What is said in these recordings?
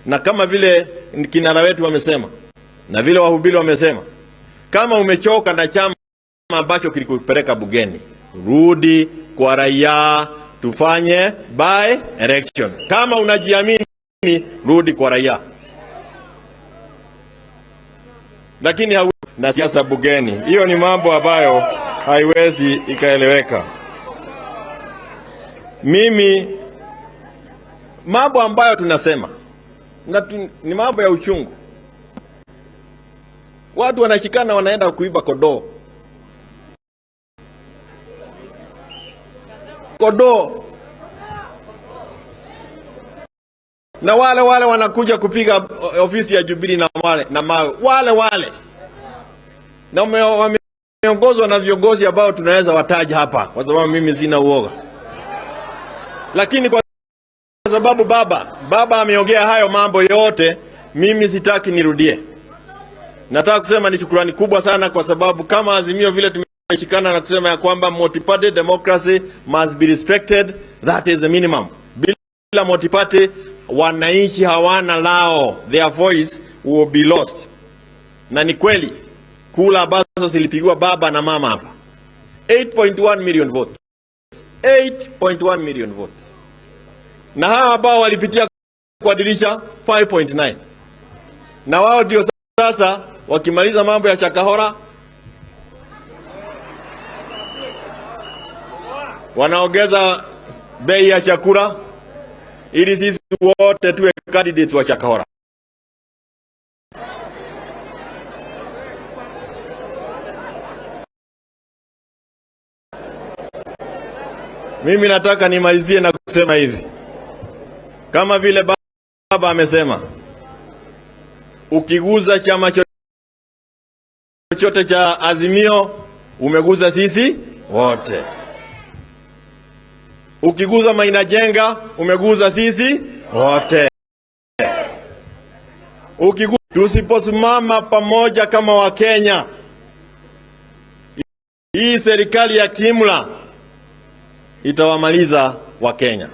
Na kama vile kinara wetu wamesema na vile wahubiri wamesema, kama umechoka na chama ambacho kilikupeleka bugeni, rudi kwa raia, tufanye by election. Kama unajiamini, rudi kwa raia. Lakini na siasa bugeni, hiyo ni mambo ambayo haiwezi ikaeleweka. Mimi mambo ambayo tunasema ni mambo ya uchungu. Watu wanashikana wanaenda kuiba kodoo. Na wale wanakuja kupiga ofisi ya Jubilee na mawe. Wale. Na wameongozwa na viongozi ambao tunaweza wataja hapa kwa sababu mimi sina uoga. Lakini kwa sababu baba ameongea hayo mambo yote, mimi sitaki nirudie. Nataka kusema ni shukrani kubwa sana kwa sababu kama Azimio vile tumeshikana na kusema ya kwamba multi-party democracy must be respected, that is the minimum. Bila multi-party wananchi hawana lao, their voice will be lost. Na ni kweli kula ambazo zilipigwa baba na mama hapa, 8.1 million votes, 8.1 million votes. Na hawa ambao walipitia kwa dirisha 5.9. Na wao ndio sasa wakimaliza mambo ya Shakahola wanaongeza bei ya chakula ili sisi wote tuwe candidates wa Shakahola. Mimi nataka nimalizie na kusema hivi. Kama vile baba amesema, ukiguza chama chochote cha Azimio, umeguza sisi wote. Ukiguza Maina Jenga, umeguza sisi wote. Tusiposimama pamoja kama Wakenya, hii serikali ya kiimla itawamaliza Wakenya.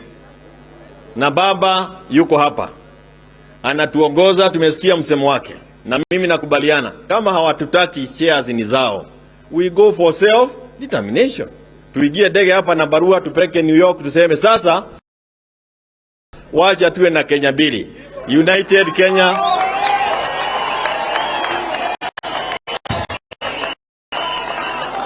Na baba yuko hapa, anatuongoza, tumesikia msemo wake. Na mimi nakubaliana, kama hawatutaki shares ni zao, we go for self determination. Tuigie ndege hapa na barua tupeleke New York, tuseme sasa wacha tuwe na Kenya mbili, United Kenya